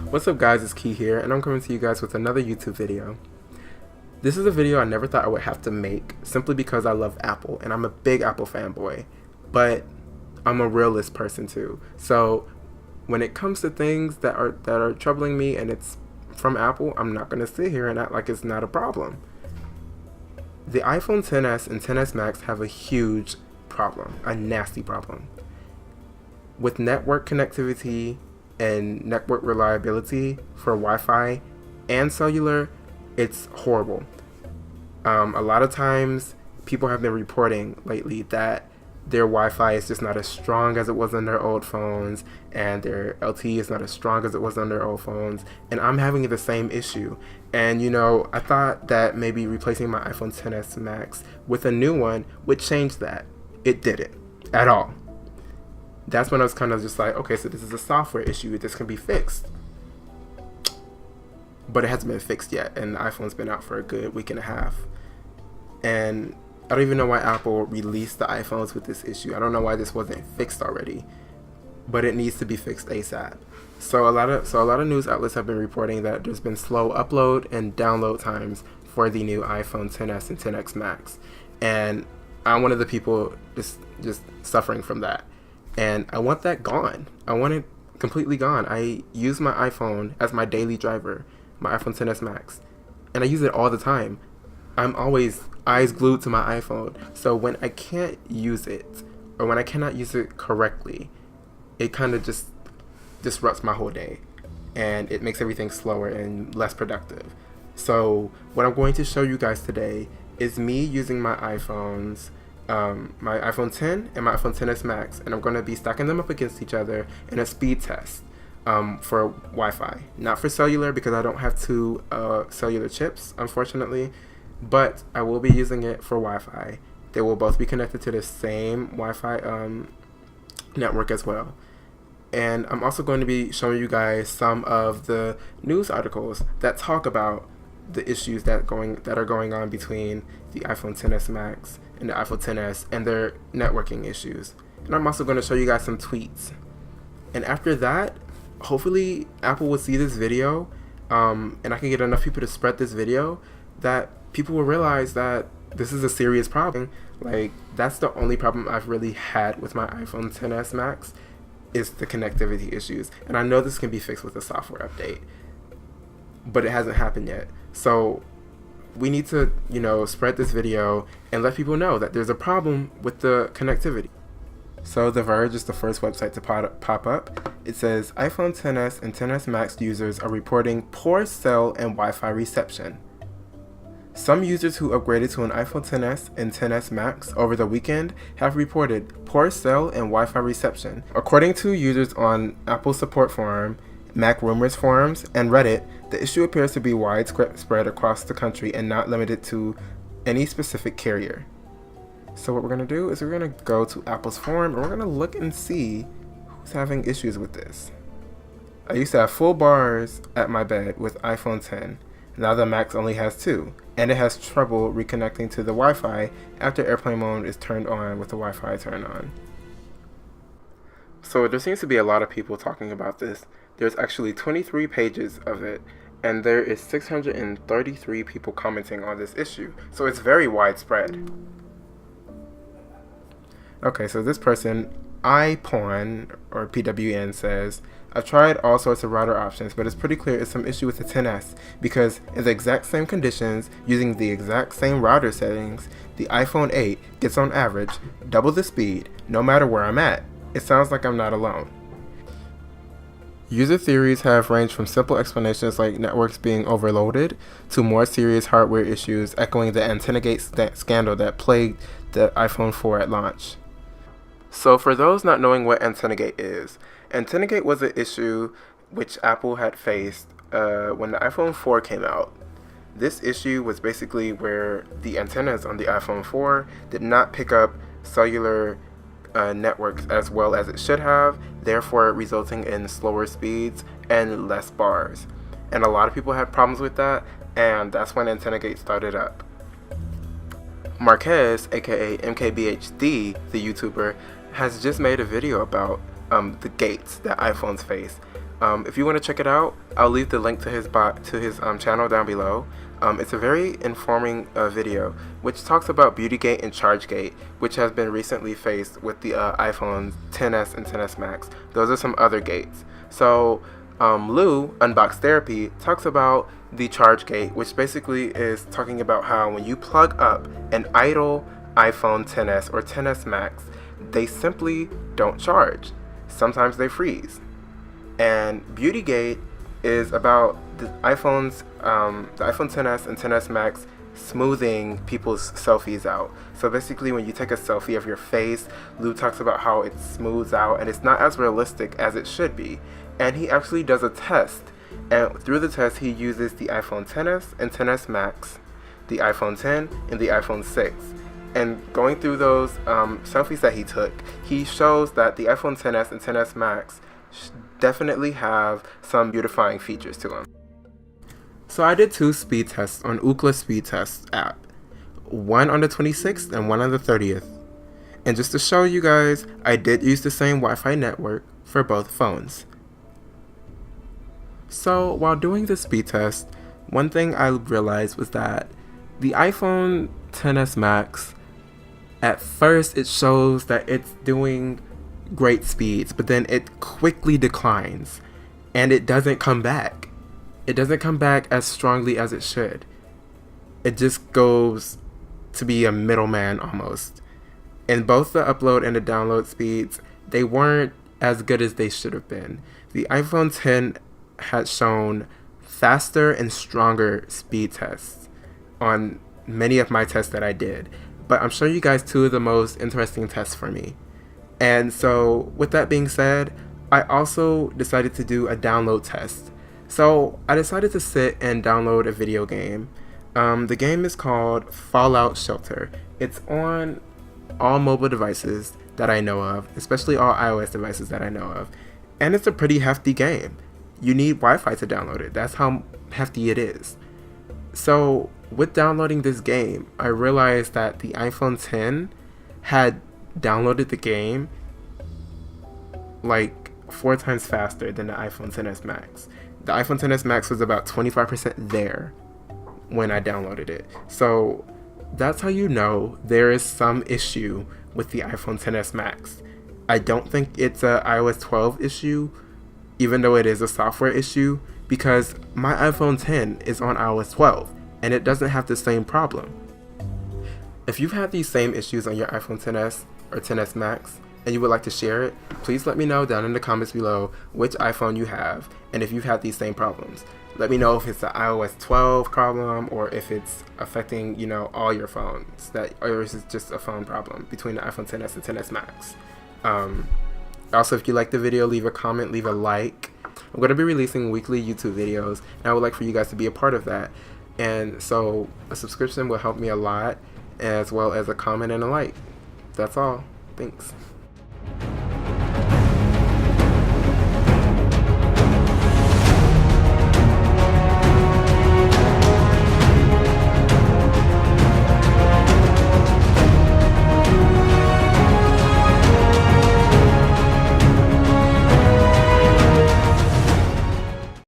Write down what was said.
What's up guys, it's Key here, and I'm coming to you guys with another YouTube video. This is a video I never thought I would have to make, simply because I love Apple, and I'm a big Apple fanboy, but I'm a realist person too. So when it comes to things that are troubling me and it's from Apple, I'm not going to sit here and act like it's not a problem. The iPhone XS and XS Max have a huge problem, a nasty problem. With network connectivity and network reliability for Wi-Fi and cellular, it's horrible. A lot of times people have been reporting lately that their Wi-Fi is just not as strong as it was on their old phones, and their LTE is not as strong as it was on their old phones, and I'm having the same issue. And you know, I thought that maybe replacing my iPhone XS Max with a new one would change that. It didn't at all. That's when I was kind of just like, okay, so this is a software issue, this can be fixed. But it hasn't been fixed yet, and the iPhone's been out for a good week and a half. And I don't even know why Apple released the iPhones with this issue. I don't know why this wasn't fixed already, but it needs to be fixed ASAP. So a lot of news outlets have been reporting that there's been slow upload and download times for the new iPhone XS and XS Max, and I'm one of the people just suffering from that. And I want that gone. I want it completely gone. I use my iPhone as my daily driver, my iPhone XS Max, and I use it all the time. I'm always eyes glued to my iPhone. So when I can't use it, or when I cannot use it correctly, it kind of just disrupts my whole day, and it makes everything slower and less productive. So what I'm going to show you guys today is me using my iPhones, my iPhone X and my iPhone XS Max, and I'm going to be stacking them up against each other in a speed test for Wi-Fi. Not for cellular, because I don't have two cellular chips, unfortunately, but I will be using it for Wi-Fi. They will both be connected to the same Wi-Fi network as well. And I'm also going to be showing you guys some of the news articles that talk about the issues that are going on between the iPhone XS Max and the iPhone XS and their networking issues. And I'm also going to show you guys some tweets. And after that, hopefully Apple will see this video, and I can get enough people to spread this video that people will realize that this is a serious problem. Like, that's the only problem I've really had with my iPhone XS Max, is the connectivity issues. And I know this can be fixed with a software update, but it hasn't happened yet. So we need to, spread this video and let people know that there's a problem with the connectivity. So The Verge is the first website to pop up. It says iPhone XS and XS Max users are reporting poor cell and Wi-Fi reception. Some users who upgraded to an iPhone XS and XS Max over the weekend have reported poor cell and Wi-Fi reception. According to users on Apple Support Forum, Mac Rumors forums, and Reddit, the issue appears to be widespread across the country and not limited to any specific carrier. So what we're going to do is we're going to go to Apple's forum, and we're going to look and see who's having issues with this. I used to have full bars at my bed with iPhone X. Now the Max only has 2, and it has trouble reconnecting to the Wi-Fi after airplane mode is turned on with the Wi-Fi turned on. So there seems to be a lot of people talking about this. There's actually 23 pages of it, and there is 633 people commenting on this issue. So it's very widespread. Okay, so this person, iPwn, or PWN, says, I've tried all sorts of router options, but it's pretty clear it's some issue with the XS, because in the exact same conditions, using the exact same router settings, the iPhone 8 gets on average double the speed, no matter where I'm at. It sounds like I'm not alone. User theories have ranged from simple explanations like networks being overloaded to more serious hardware issues, echoing the ANTENNAGATE scandal that plagued the iPhone 4 at launch. So for those not knowing what ANTENNAGATE is, ANTENNAGATE was an issue which Apple had faced when the iPhone 4 came out. This issue was basically where the antennas on the iPhone 4 did not pick up cellular networks as well as it should have, therefore resulting in slower speeds and less bars. And a lot of people had problems with that, and that's when ANTENNAGATE started up. Marquez, aka MKBHD, the YouTuber, has just made a video about the gates that iPhones face. If you want to check it out, I'll leave the link to his channel down below. It's a very informing video which talks about BEAUTYGATE and Chargegate, which has been recently faced with the iPhone XS and XS Max. Those are some other gates. So Lou, Unbox Therapy, talks about the Chargegate, which basically is talking about how when you plug up an idle iPhone XS or XS Max, they simply don't charge. Sometimes they freeze. And BEAUTYGATE is about the iPhone XS and XS Max smoothing people's selfies out. So basically, when you take a selfie of your face, Lou talks about how it smooths out and it's not as realistic as it should be. And he actually does a test, and through the test he uses the iPhone XS and XS Max, the iPhone X and the iPhone 6. And going through those selfies that he took, he shows that the iPhone XS and XS Max definitely have some beautifying features to them. So I did 2 speed tests on Ookla Speed Test app, one on the 26th and one on the 30th. And just to show you guys, I did use the same Wi-Fi network for both phones. So while doing the speed test, one thing I realized was that the iPhone XS Max, at first it shows that it's doing great speeds, but then it quickly declines and it doesn't come back. It doesn't come back as strongly as it should. It just goes to be a middleman almost. And both the upload and the download speeds, they weren't as good as they should have been. The iPhone X had shown faster and stronger speed tests on many of my tests that I did, but I'm showing you guys 2 of the most interesting tests for me. And so with that being said, I also decided to do a download test. So I decided to sit and download a video game. The game is called Fallout Shelter. It's on all mobile devices that I know of, especially all iOS devices that I know of. And it's a pretty hefty game. You need Wi-Fi to download it. That's how hefty it is. So with downloading this game, I realized that the iPhone X had downloaded the game like 4 times faster than the iPhone XS Max. The iPhone XS Max was about 25% there when I downloaded it. So that's how you know there is some issue with the iPhone XS Max. I don't think it's a iOS 12 issue, even though it is a software issue, because my iPhone X is on iOS 12 and it doesn't have the same problem. If you've had these same issues on your iPhone XS or XS Max and you would like to share it, please let me know down in the comments below which iPhone you have and if you've had these same problems. Let me know if it's the iOS 12 problem or if it's affecting, you know, all your phones, or is it just a phone problem between the iPhone XS and XS Max. Also, if you like the video, leave a comment, leave a like. I'm going to be releasing weekly YouTube videos and I would like for you guys to be a part of that. And so a subscription will help me a lot, as well as a comment and a like. That's all. Thanks.